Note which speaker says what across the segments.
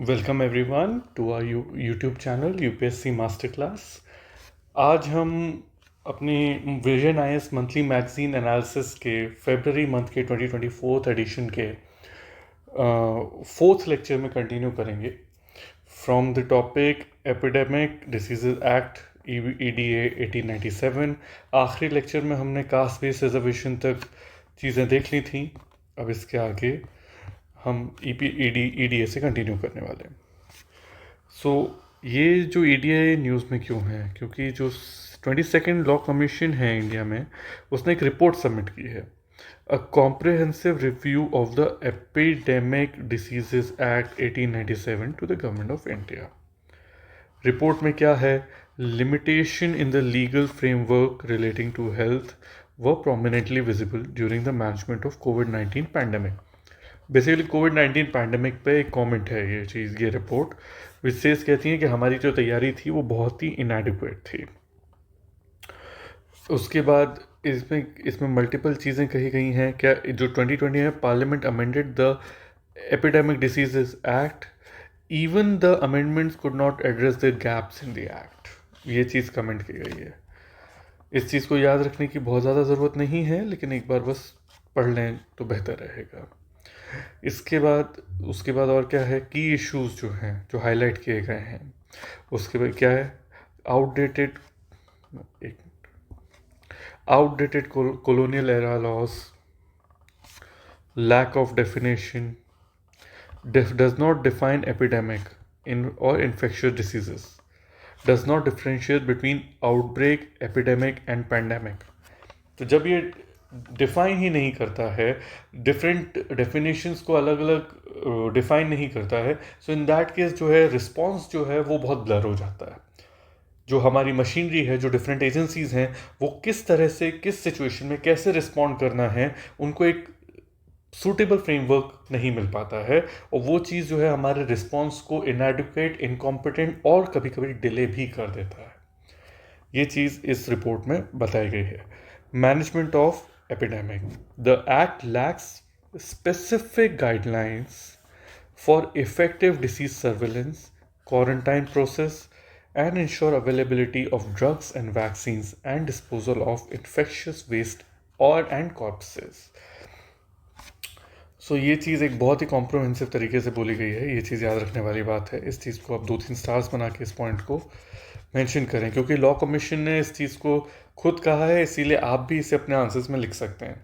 Speaker 1: Welcome everyone to our YouTube channel UPSC master class. आज हम अपनी vision IAS monthly magazine analysis के फरवरी मंथ के 2024 एडिशन के फोर्थ लेक्चर में कंटिन्यू करेंगे from the topic epidemic diseases act EDA 1897। आखिरी लेक्चर में हमने कास्ट बेस्ड रिजर्वेशन तक चीज़ें देख ली थी। अब इसके आगे हम EDA से कंटिन्यू करने वाले हैं। सो ये जो EDA न्यूज़ में क्यों है, क्योंकि जो 22nd लॉ कमीशन है इंडिया में, उसने एक रिपोर्ट सबमिट की है, a comprehensive review of the epidemic diseases act 1897 to the government of India. रिपोर्ट में क्या है? Limitation in the legal framework relating to health were prominently visible during the management of कोविड-19 पैंडमिक। बेसिकली कोविड-19 pandemic पे एक comment है ये रिपोर्ट विशेष कहती है कि हमारी जो तैयारी थी वो बहुत ही इनएडिक्वेट थी। उसके बाद इसमें मल्टीपल चीज़ें कही गई हैं। क्या जो 2020 है, parliament amended the epidemic diseases act, even the amendments could not address the gaps in the act. ये चीज़ कमेंट की गई है। इस चीज़ को याद रखने की बहुत ज़्यादा ज़रूरत नहीं है, लेकिन एक बार बस पढ़ लें तो बेहतर रहेगा। उसके बाद और क्या है? की इश्यूज जो हैं, जो हाईलाइट किए गए हैं। उसके बाद क्या है? Outdated colonial era laws, lack of definition, does not define epidemic or infectious diseases, does not differentiate between outbreak, epidemic and pandemic। तो जब ये डिफाइन ही नहीं करता है, डिफरेंट डेफिनेशंस को अलग अलग डिफाइन नहीं करता है, सो इन दैट केस जो है रिस्पॉन्स जो है वो बहुत ब्लर हो जाता है। जो हमारी मशीनरी है, जो डिफरेंट एजेंसीज हैं, वो किस तरह से किस सिचुएशन में कैसे रिस्पॉन्ड करना है, उनको एक सूटेबल फ्रेमवर्क नहीं मिल पाता है, और वो चीज़ जो है हमारे रिस्पॉन्स को इनएडिक्वेट, इनकॉम्पिटेंट और कभी कभी डिले भी कर देता है। ये चीज़ इस रिपोर्ट में बताई गई है। Management of epidemic. The act lacks specific guidelines for effective disease surveillance, quarantine process, and ensure availability of drugs and vaccines and disposal of infectious waste and corpses. सो ये चीज़ एक बहुत ही कॉम्प्रोहेंसिव तरीके से बोली गई है। ये चीज़ याद रखने वाली बात है। इस चीज़ को आप 2-3 स्टार्स बना के इस पॉइंट को मेंशन करें, क्योंकि लॉ कमीशन ने इस चीज़ को खुद कहा है, इसीलिए आप भी इसे अपने आंसर्स में लिख सकते हैं।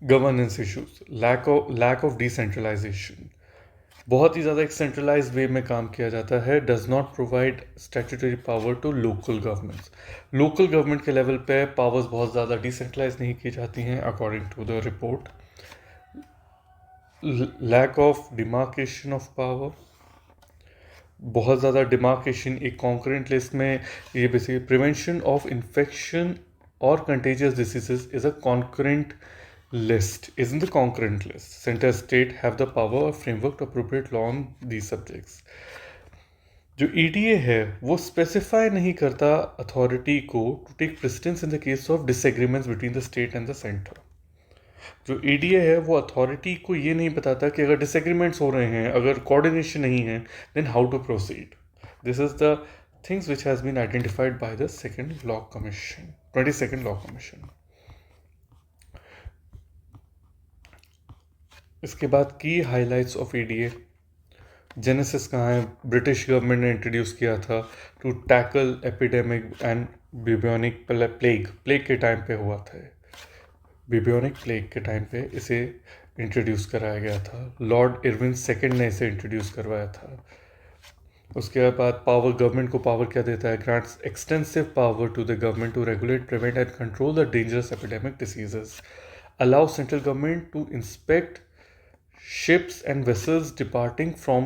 Speaker 1: Governance issues, lack of decentralisation, बहुत ही ज़्यादा एक सेंट्रलाइज वे में काम किया जाता है। Does not provide statutory power to local governments. Local government के लेवल पे पावर्स बहुत ज़्यादा डिसेंट्रलाइज नहीं की जाती हैं according to the report. Lack of demarcation of power, बहुत ज़्यादा डिमार्केशन एक कॉन्करेंट लिस्ट में। ये बेसिकली प्रिवेंशन ऑफ इन्फेक्शन और contagious diseases is a concurrent list is in the concurrent list. Center state have the power or framework to appropriate law on these subjects. जो EDA है वो specify नहीं करता authority को to take precedence in the case of disagreements between the state and the centre. जो EDA है वो authority को ये नहीं बताता कि अगर डिसएग्रीमेंट्स हो रहे हैं, अगर कोऑर्डिनेशन नहीं है, then how to proceed. This is the things which has been identified by the second law commission, 22nd law commission. इसके बाद की हाइलाइट्स ऑफ EDA। जेनेसिस कहाँ है? ब्रिटिश गवर्नमेंट ने इंट्रोड्यूस किया था to tackle epidemic and bubonic plague के time पे हुआ था। बिब्योनिक प्लेग के टाइम पे इसे इंट्रोड्यूस कराया गया था। लॉर्ड इरविन सेकंड ने इसे इंट्रोड्यूस करवाया था। उसके बाद गवर्नमेंट को पावर क्या देता है? Grants extensive power to the government to regulate, prevent and control the dangerous epidemic diseases, allow central government to inspect ships and vessels departing from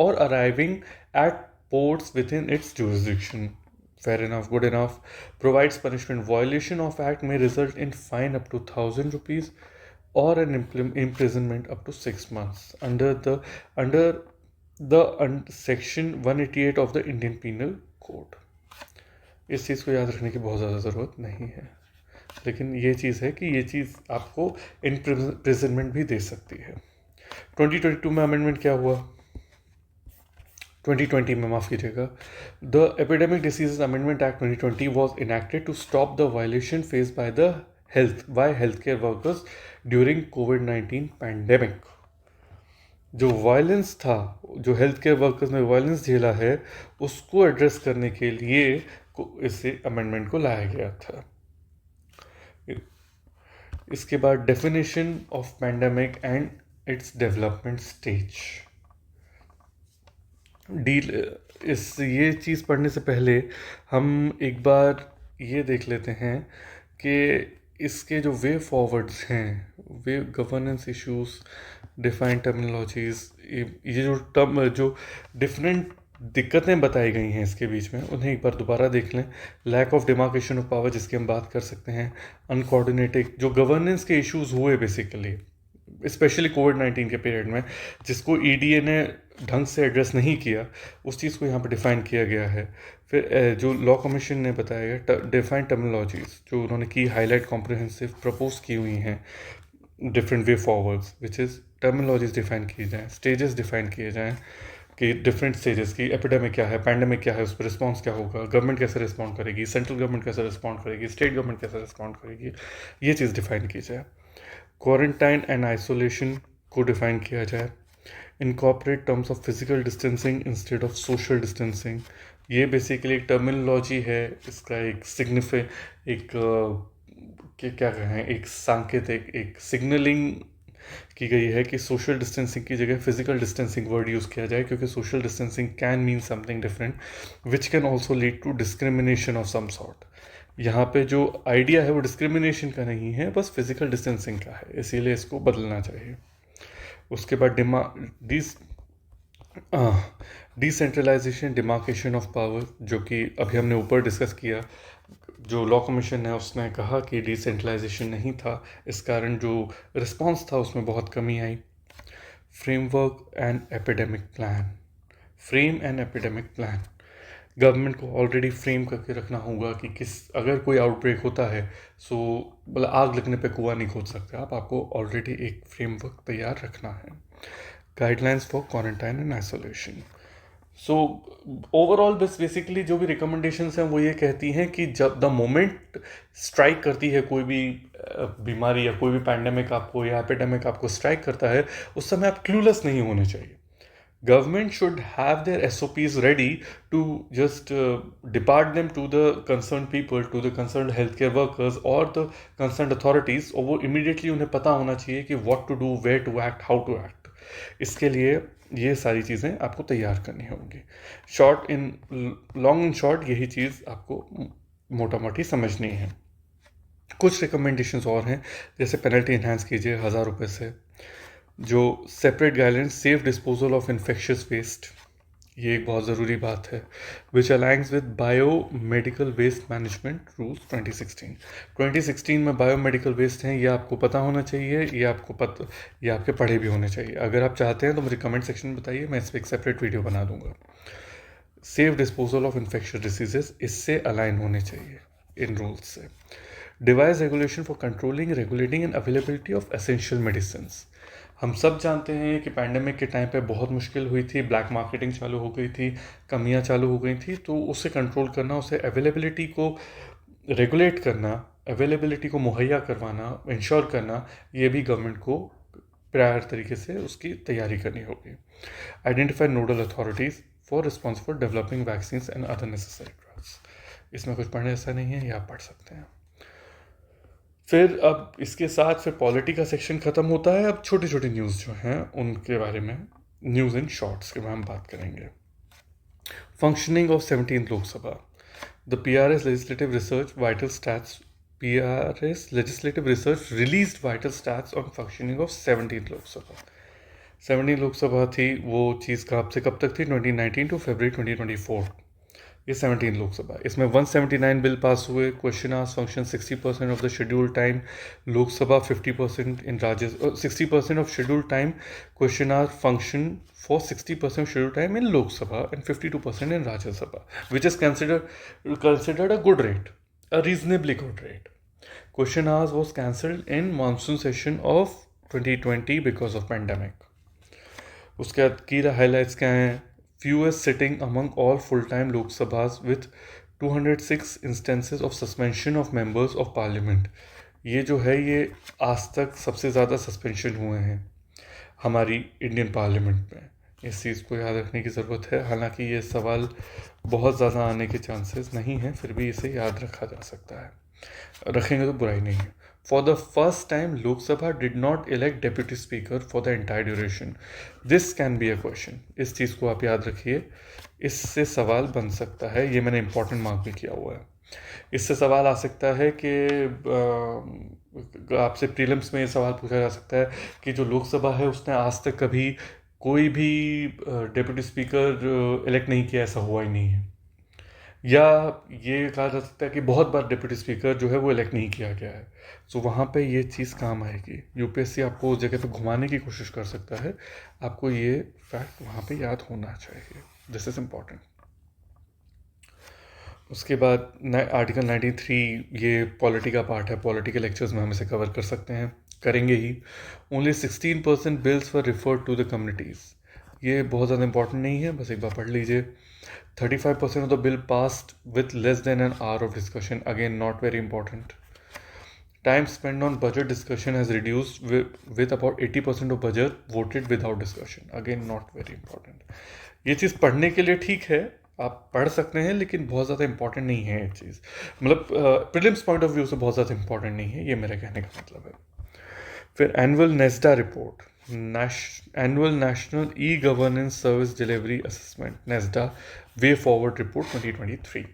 Speaker 1: or arriving at ports within its jurisdiction. Fair enough, good enough. Provides punishment. Violation of act may result in fine up to 1,000 rupees or an imprisonment up to 6 months under the section 188 of the Indian Penal Code. इस चीज़ को याद रखने की बहुत ज़्यादा ज़रूरत नहीं है, लेकिन ये चीज़ है कि ये चीज़ आपको इम्प्रिजनमेंट भी दे सकती है। 2022 में अमेंडमेंट क्या हुआ, 2020 में माफ़ कीजिएगा, the epidemic diseases amendment act 2020 was enacted to stop the violation face by the health care workers during कोविड-19 पैंडेमिक। जो वायलेंस था, जो हेल्थ केयर वर्कर्स ने वायलेंस झेला है, उसको एड्रेस करने के लिए इसे अमेंडमेंट को लाया गया था। इसके बाद definition of pandemic and its development stage. Deal ये चीज़ पढ़ने से पहले हम एक बार ये देख लेते हैं कि इसके जो वे फॉरवर्ड्स हैं, वे गवर्नेंस इश्यूज, डिफाइंड टर्मिनोलॉजीज, ये जो डिफरेंट दिक्कतें बताई गई हैं इसके बीच में, उन्हें एक बार दोबारा देख लें। Lack of demarcation of power, जिसकी हम बात कर सकते हैं। अनकोऑर्डिनेटेड जो गवर्नेंस के इश्यूज हुए बेसिकली, स्पेशली कोविड-19 के पीरियड में, जिसको ईडीए ने ढंग से एड्रेस नहीं किया, उस चीज़ को यहाँ पर डिफ़ाइन किया गया है। फिर जो लॉ कमीशन ने बताया गया, डिफाइंड टर्मिनोलॉजीज जो उन्होंने की हाईलाइट कॉम्प्रिहेंसिव प्रपोज की हुई हैं, different way forwards, which is terminologies define की जाएँ, स्टेजेस डिफाइन किए जाएँ कि डिफरेंट स्टेजेस की, एपिडेमिक क्या है, पैंडेमिक क्या है, उस पर रिस्पॉन्स क्या होगा, गवर्नमेंट कैसे रिस्पॉन्ड करेगी, सेंट्रल गवर्नमेंट कैसे रिस्पॉन्ड करेगी, स्टेट गवर्नमेंट कैसे रिस्पॉन्ड करेगी, ये चीज़ डिफाइन की जाए। क्वारंटाइन एंड आइसोलेशन को डिफाइन किया जाए। Incorporate terms of physical distancing instead of social distancing, ये बेसिकली एक टर्मिनोलॉजी है, इसका एक क्या कहें, एक सांकेतिक, एक सिग्नलिंग की गई है कि सोशल डिस्टेंसिंग की जगह फिजिकल डिस्टेंसिंग वर्ड यूज़ किया जाए, क्योंकि social distancing can mean something different which can also lead to discrimination of some sort. यहाँ पे जो आइडिया है वो डिस्क्रिमिनेशन का नहीं है, बस फिजिकल डिस्टेंसिंग का है, इसीलिए इसको बदलना चाहिए। उसके बाद डिसेंट्रलाइजेशन, डिमार्केशन ऑफ पावर, जो कि अभी हमने ऊपर डिस्कस किया। जो लॉ कमीशन है उसने कहा कि डिसेंट्रलाइजेशन नहीं था, इस कारण जो रिस्पांस था उसमें बहुत कमी आई। Framework and epidemic plan, frame and epidemic plan, government को ऑलरेडी फ्रेम करके रखना होगा कि अगर कोई आउटब्रेक होता है, सो मतलब आग लगने पे कुआं नहीं खोद सकते आप, आपको ऑलरेडी एक फ्रेमवर्क तैयार रखना है। Guidelines for quarantine and isolation. So overall बस बेसिकली जो भी रिकमेंडेशंस हैं वो ये कहती हैं कि जब द मोमेंट स्ट्राइक करती है कोई भी बीमारी या कोई भी पैंडेमिक आपको या एपिडेमिक आपको स्ट्राइक करता है, उस समय आप क्लूलेस नहीं होने चाहिए। Government should have their SOPs ready to just depart them to the concerned people, to the concerned healthcare workers or the concerned authorities, और वो immediately उन्हें पता होना चाहिए कि what to do, where to act, how to act। इसके लिए ये सारी चीज़ें आपको तैयार करनी होंगी। लॉन्ग इन शॉर्ट यही चीज़ आपको मोटा मोटी समझनी है। कुछ रिकमेंडेशंस और हैं, जैसे पेनल्टी इन्हांस कीजिए 1000 रुपये से। जो separate guidelines, safe disposal of infectious waste, ये एक बहुत ज़रूरी बात है। Which aligns with bio medical waste management rules 2016 में बायो मेडिकल वेस्ट हैं, ये आपको पता होना चाहिए, ये आपके पढ़े भी होने चाहिए। अगर आप चाहते हैं तो मुझे कमेंट सेक्शन में बताइए, मैं इस पर एक सेपरेट वीडियो बना दूंगा। Safe disposal of infectious diseases, इससे अलाइन होने चाहिए इन रूल्स से। Device regulation for controlling, regulating and availability of essential medicine. हम सब जानते हैं कि पैंडेमिक के टाइम पे बहुत मुश्किल हुई थी, ब्लैक मार्केटिंग चालू हो गई थी, कमियां चालू हो गई थी, तो उसे कंट्रोल करना, उसे अवेलेबिलिटी को रेगुलेट करना, अवेलेबिलिटी को मुहैया करवाना, इंश्योर करना, ये भी गवर्नमेंट को प्रायर तरीके से उसकी तैयारी करनी होगी। Identify nodal authorities for response for developing vaccine and other necessary drugs. इसमें कुछ पढ़ने ऐसा नहीं है, ये आप पढ़ सकते हैं। फिर अब इसके साथ फिर पॉलिटी का सेक्शन ख़त्म होता है। अब छोटी छोटी न्यूज़ जो हैं उनके बारे में, न्यूज़ इन शॉर्ट्स के बारे में हम बात करेंगे। Functioning of 17th Lok Sabha, the PRS legislative research vital stats, PRS legislative research released vital stats on functioning of 17th Lok Sabha. 17 Lok Sabha थी, वो चीज़ कब से कब तक थी, 2019 टू February 2024। ये 17 लोकसभा, इसमें 179 बिल पास हुए। Question hours function 60% of the schedule time, Lok Sabha 50% in Rajya 60% of schedule time, question hour function for 60% of schedule time in Lok Sabha and 52% in Rajya Sabha, which is considered a good rate, a reasonably good rate. Question hours was cancelled in monsoon session of 2020 because of pandemic. उसके बाद की highlights क्या हैं? Fewest sitting among all full time Lok Sabhas with 206 instances of suspension of members of parliament. ये जो है ये आज तक सबसे ज़्यादा सस्पेंशन हुए हैं हमारी इंडियन पार्लियामेंट में। इस चीज़ को याद रखने की ज़रूरत है। हालांकि ये सवाल बहुत ज़्यादा आने के चांसेस नहीं हैं, फिर भी इसे याद रखा जा सकता है, रखेंगे तो बुराई नहीं है। For the first time Lok Sabha did not elect deputy speaker for the entire duration. This can be a question. इस चीज़ को आप याद रखिए, इससे सवाल बन सकता है। ये मैंने इंपॉर्टेंट मार्क भी किया हुआ है। इससे सवाल आ सकता है कि आपसे प्रीलिम्स में ये सवाल पूछा जा सकता है कि जो लोकसभा है उसने आज तक कभी कोई भी डेप्यूटी स्पीकर इलेक्ट नहीं किया, ऐसा हुआ ही नहीं है। या ये कहा जा सकता है कि बहुत बार डिप्टी स्पीकर जो है वो इलेक्ट नहीं किया गया है। सो वहाँ पे ये चीज़ काम आएगी। यूपीएससी आपको उस जगह पे घुमाने की कोशिश कर सकता है, आपको ये फैक्ट वहाँ पे याद होना चाहिए। This is important. उसके बाद आर्टिकल 93, ये पॉलिटी का पार्ट है। पॉलिटी के लेक्चर्स में हम इसे कवर कर सकते हैं, करेंगे ही। Only 16% bills were referred to the communities. ये बहुत ज़्यादा इंपॉर्टेंट नहीं है, बस एक बार पढ़ लीजिए। 35% of the bill passed with less than an hour of discussion. Again, not very important. Time spent on budget discussion has reduced with about 80% of budget voted without discussion. Again, not very important. ये चीज़ पढ़ने के लिए ठीक है, आप पढ़ सकते हैं, लेकिन बहुत ज़्यादा इंपॉर्टेंट नहीं है ये चीज़। मतलब प्रीलिम्स पॉइंट ऑफ व्यू से बहुत ज़्यादा इंपॉर्टेंट नहीं है, ये मेरे कहने का मतलब है। फिर annual नेस्डा report, annual national e governance service delivery assessment, नेस्डा way forward report 2023।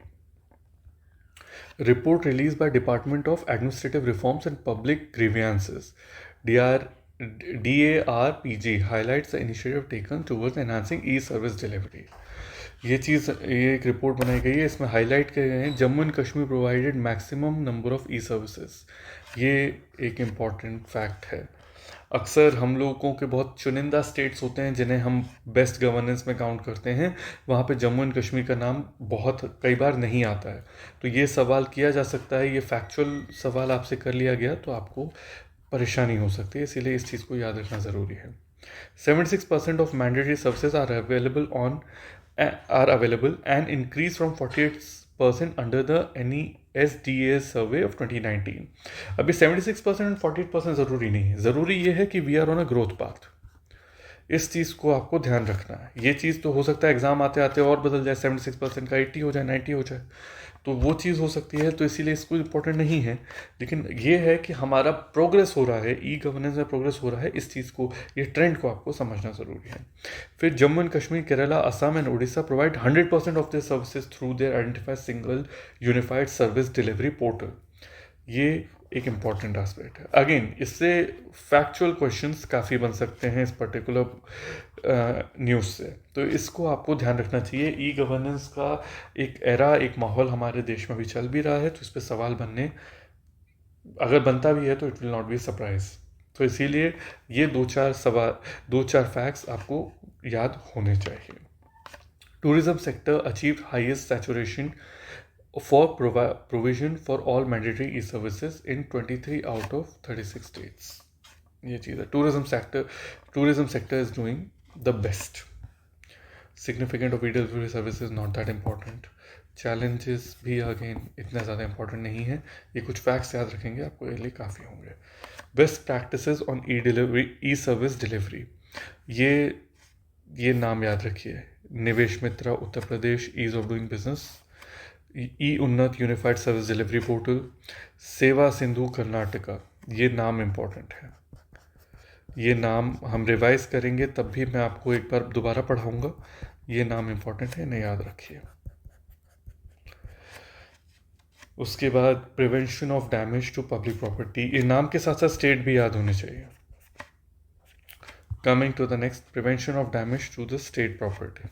Speaker 1: Report released by Department of Administrative Reforms and Public Grievances DARPG highlights the initiative taken towards enhancing e-service delivery. ये एक report बनाई गई है, इसमें highlight किए गए हैं Jammu and Kashmir provided maximum number of E services. ये एक इम्पॉर्टेंट फैक्ट है। अक्सर हम लोगों के बहुत चुनिंदा स्टेट्स होते हैं जिन्हें हम बेस्ट गवर्नेंस में काउंट करते हैं, वहाँ पे जम्मू एंड कश्मीर का नाम बहुत कई बार नहीं आता है। तो ये सवाल किया जा सकता है, ये फैक्चुअल सवाल आपसे कर लिया गया तो आपको परेशानी हो सकती है, इसीलिए इस चीज़ को याद रखना ज़रूरी है। 76% of mandatory services are available and increase from 48% under the NESDA survey of 2019। अभी 76% और 48% ज़रूरी नहीं है, ज़रूरी ये है कि we are on a growth path. इस चीज़ को आपको ध्यान रखना है। ये चीज़ तो हो सकता है एग्ज़ाम आते आते और बदल जाए, 76% का 80 हो जाए, 90 हो जाए, तो वो चीज़ हो सकती है। तो इसीलिए इसको इम्पोर्टेंट नहीं है, लेकिन ये है कि हमारा प्रोग्रेस हो रहा है, ई गवर्नेंस में प्रोग्रेस हो रहा है। इस चीज़ को, ये ट्रेंड को आपको समझना ज़रूरी है। फिर Jammu and Kashmir, Kerala, Assam and Orissa provide 100% of their services through their identified single unified service delivery portal. ये एक इम्पॉर्टेंट एस्पेक्ट है। अगेन, इससे फैक्चुअल क्वेश्चंस काफ़ी बन सकते हैं इस पर्टिकुलर न्यूज़ से, तो इसको आपको ध्यान रखना चाहिए। ई गवर्नेंस का एक एरा, एक माहौल हमारे देश में भी चल भी रहा है, तो इस पर सवाल बनने, अगर बनता भी है तो it will not be surprise. तो इसीलिए ये दो चार फैक्ट्स आपको याद होने चाहिए। Tourism sector achieved highest saturation for provision for all mandatory e-services in 23 out of 36 states. ये चीज़ है। tourism sector is doing the best. Significant of e-delivery services not that important. Challenges भी अगेन इतना ज़्यादा important नहीं है। ये कुछ facts याद रखेंगे, आपको ये लिए काफ़ी होंगे। Best practices on e-service delivery, ये नाम याद रखिए। निवेश मित्रा Uttar Pradesh, ease of doing business, ई उन्नत यूनिफाइड सर्विस डिलीवरी पोर्टल, सेवा सिंधु कर्नाटका। ये नाम इम्पॉर्टेंट है, ये नाम हम रिवाइज करेंगे तब भी मैं आपको एक बार दोबारा पढ़ाऊंगा। ये नाम इम्पॉर्टेंट है, इन्हें याद रखिए। उसके बाद prevention of damage to public property, ये नाम के साथ साथ स्टेट भी याद होने चाहिए। Coming to the next, prevention of damage to the state property,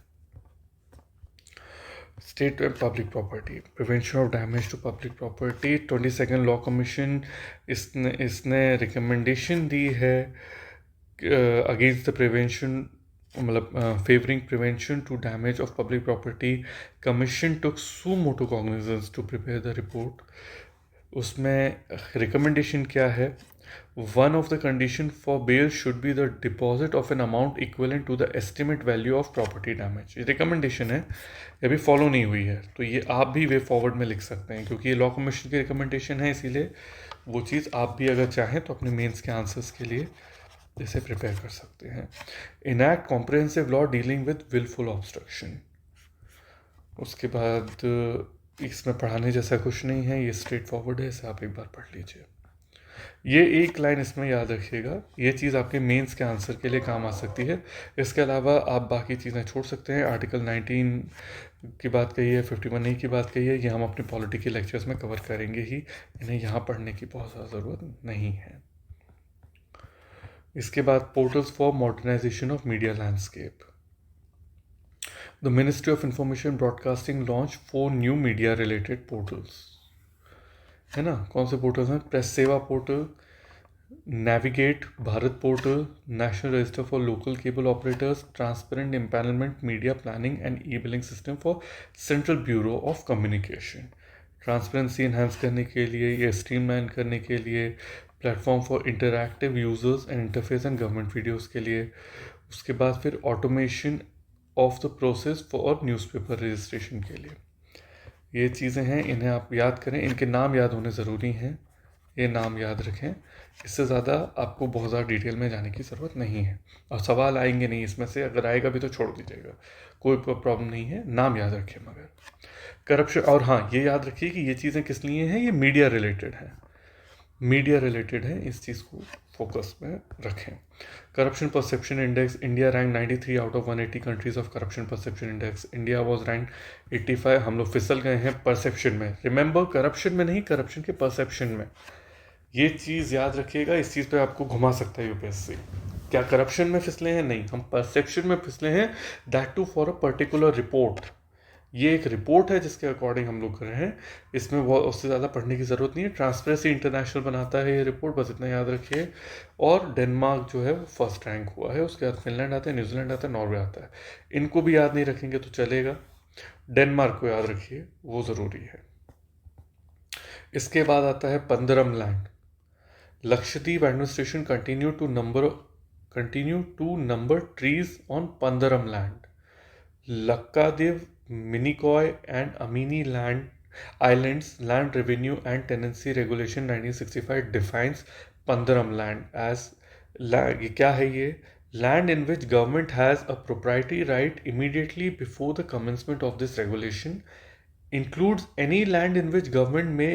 Speaker 1: state and public property, prevention of damage to public property. 22nd law commission इसने रिकमेंडेशन दी है अगेंस्ट द प्रिवेंशन, मतलब favouring prevention to damage of public property. Commission took suo motu cognizance to prepare the report. उसमें recommendation क्या है? One of the condition for bail should be the deposit of an amount equivalent to the estimate value of property damage. ये recommendation है, ये अभी follow नहीं हुई है, तो ये आप भी वे फॉरवर्ड में लिख सकते हैं, क्योंकि ये लॉ कमीशन की रिकमेंडेशन है, इसीलिए वो चीज़ आप भी अगर चाहें तो अपने मेंस के आंसर्स के लिए इसे प्रिपेयर कर सकते हैं. Enact comprehensive law dealing with wilful obstruction. उसके बाद इसमें पढ़ाने जैसा कुछ नहीं है, ये स्ट्रेट फॉरवर्ड है, इसे आप एक बार पढ़ लीजिए. ये एक लाइन इसमें याद रखिएगा, ये चीज़ आपके मेंस के आंसर के लिए काम आ सकती है. इसके अलावा आप बाकी चीज़ें छोड़ सकते हैं. आर्टिकल 19 की बात कही है, 51A की बात कही है, ये हम अपने पॉलिटी के लेक्चर्स में कवर करेंगे ही, इन्हें यहाँ पढ़ने की बहुत ज़्यादा ज़रूरत नहीं है. इसके बाद portals for modernisation of media landscape. The ministry of information broadcasting launch 4 new media related portals. है ना, कौन से पोर्टल्स हैं? Press Seva portal, navigate Bharat portal, national register for local cable operators, transparent empanelment media planning and e billing system for central bureau of communication. Transparency enhance करने के लिए, ये streamline करने के लिए, platform for interactive users and interface and government videos के लिए. उसके बाद फिर automation of the process for newspaper registration के लिए. ये चीज़ें हैं, इन्हें आप याद करें, इनके नाम याद होने ज़रूरी हैं, ये नाम याद रखें. इससे ज़्यादा आपको बहुत ज़्यादा डिटेल में जाने की ज़रूरत नहीं है, और सवाल आएंगे नहीं इसमें से, अगर आएगा भी तो छोड़ दीजिएगा, कोई प्रॉब्लम नहीं है. नाम याद रखें मगर. करप्शन, और हाँ ये याद रखिए कि ये चीज़ें किस लिए हैं, ये मीडिया रिलेटेड हैं, मीडिया रिलेटेड है, इस चीज़ को फोकस में रखें. Corruption perception index, India rank 93 out of 180 countries of corruption perception index. India was rank 85. हम लोग फिसल गए हैं परसेप्शन में. रिमेंबर, करप्शन में नहीं, करप्शन के परसेप्शन में. ये चीज़ याद रखिएगा, इस चीज़ पे आपको घुमा सकता है यूपीएससी. क्या करप्शन में फिसले हैं? नहीं, हम परसेप्शन में फिसले हैं, that too for a particular report. ये एक रिपोर्ट है जिसके अकॉर्डिंग हम लोग कर रहे हैं, इसमें बहुत उससे ज़्यादा पढ़ने की ज़रूरत नहीं है. ट्रांसपेरेंसी इंटरनेशनल बनाता है ये रिपोर्ट, बस इतना याद रखिए. और डेनमार्क जो है वो फर्स्ट रैंक हुआ है, उसके बाद फिनलैंड आता है, न्यूजीलैंड आता है, नॉर्वे आता है. इनको भी याद नहीं रखेंगे तो चलेगा, डेनमार्क को याद रखिए, वो ज़रूरी है. इसके बाद आता है pandaram land. Lakshadweep administration continue to number trees on pandaram land. Lakshadweep, Minicoy and Amini Islands Land Revenue and Tenancy Regulation 1965 defines Pandaram land as land. ये क्या है? ये land in which government has a proprietary right immediately before the commencement of this regulation, includes any land in which government may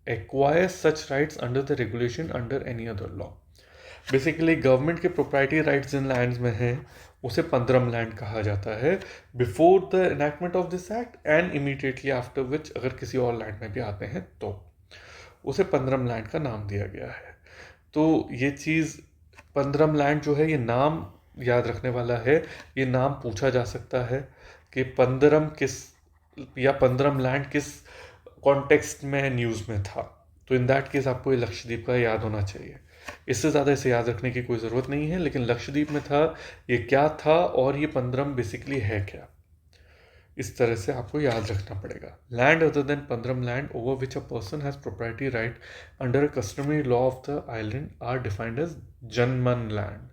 Speaker 1: acquire such rights under the regulation under any other law. Basically government के proprietary rights जिन lands में हैं उसे पंदरम land कहा जाता है, before the enactment of this act and immediately after which, अगर किसी और लैंड में भी आते हैं तो उसे पंदरम लैंड का नाम दिया गया है. तो ये चीज़ पंदरम लैंड जो है, ये नाम याद रखने वाला है. ये नाम पूछा जा सकता है कि पंदरम किस, या पंदरम लैंड किस कॉन्टेक्स्ट में न्यूज़ में था, तो इन दैट केस आपको ये लक्षद्वीप का याद होना चाहिए. इससे ज़्यादा इसे याद रखने की कोई ज़रूरत नहीं है, लेकिन लक्षद्वीप में था, ये क्या था, और ये पंदरम बेसिकली है क्या, इस तरह से आपको याद रखना पड़ेगा. Land other than pandaram land over which a person has proprietary right under a customary law of the island are defined as janmam land.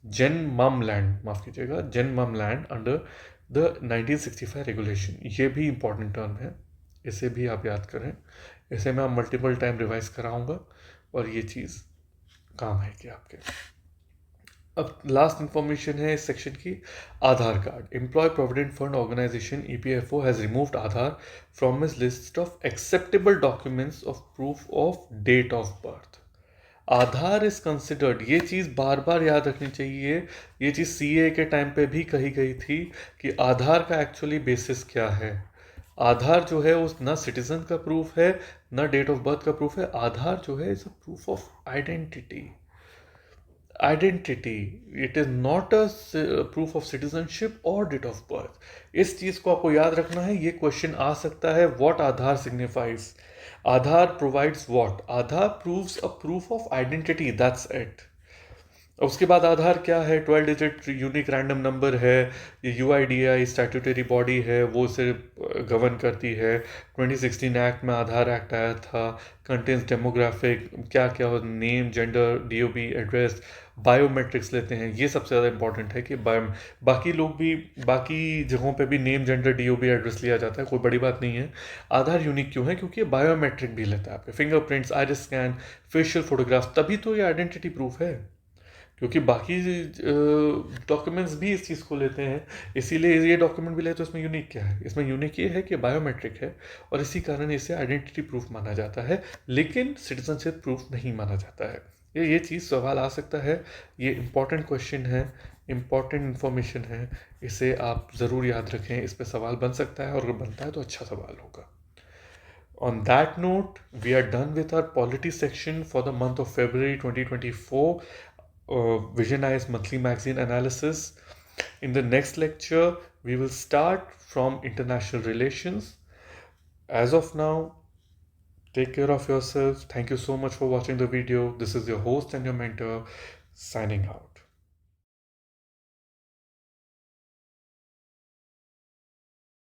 Speaker 1: Janmam land, माफ़ कीजिएगा, janmam land under the 1965 regulation. ये भी इंपॉर्टेंट टर्म है, इसे भी आप याद करें. इसे मैं मल्टीपल टाइम रिवाइज कराऊंगा और ये चीज़ काम है कि आपके. अब लास्ट इंफॉर्मेशन है इस सेक्शन की, Aadhaar card. Employ provident fund organisation EPFO has removed Aadhaar from his list of acceptable documents of proof of date of birth. Aadhaar is considered, ये चीज़ बार बार याद रखनी चाहिए. ये चीज़ CA के टाइम पे भी कही गई थी कि आधार का एक्चुअली बेसिस क्या है. आधार जो है उस ना सिटीजन का प्रूफ है, ना डेट ऑफ बर्थ का प्रूफ है. आधार जो है is a proof of identity. It is not a proof of citizenship और डेट ऑफ बर्थ. इस चीज़ को आपको याद रखना है. ये क्वेश्चन आ सकता है, what Aadhaar signifies. Aadhaar provides what? Aadhaar proves a proof of identity, that's it. उसके बाद आधार क्या है, 12 डिजिट यूनिक रैंडम नंबर है। ये UIDAI स्टैट्यूटरी बॉडी है, वो सिर्फ गवर्न करती है। 2016 एक्ट में आधार एक्ट आया था। कंटेन्स डेमोग्राफिक क्या क्या हो, name, gender, DOB address, biometrics लेते हैं। ये सबसे ज़्यादा इंपॉर्टेंट है कि बाकी लोग भी, बाकी जगहों पे भी नेम, जेंडर, DOB एड्रेस लिया जाता है, कोई बड़ी बात नहीं है। आधार यूनिक क्यों है? क्योंकि ये बायोमेट्रिक भी लेता है, आपके fingerprints, iris scan, facial photograph, तभी तो ये आइडेंटिटी प्रूफ है। क्योंकि बाकी डॉक्यूमेंट्स भी इस चीज़ को लेते हैं, इसीलिए ये डॉक्यूमेंट भी ले, तो इसमें यूनिक क्या है? इसमें यूनिक ये है कि बायोमेट्रिक है, और इसी कारण इसे आइडेंटिटी प्रूफ माना जाता है, लेकिन सिटीजनशिप प्रूफ नहीं माना जाता है। ये चीज़ सवाल आ सकता है, ये इंपॉर्टेंट क्वेश्चन है, इंपॉर्टेंट इन्फॉर्मेशन है, इसे आप ज़रूर याद रखें। इस पर सवाल बन सकता है, और अगर बनता है तो अच्छा सवाल होगा। On that note, we are done with our polity section for the month of February 2024. Vision Eyes monthly magazine analysis. In the next lecture, we will start from international relations. As of now, take care of yourselves. Thank you so much for watching the video. This is your host and your mentor signing out.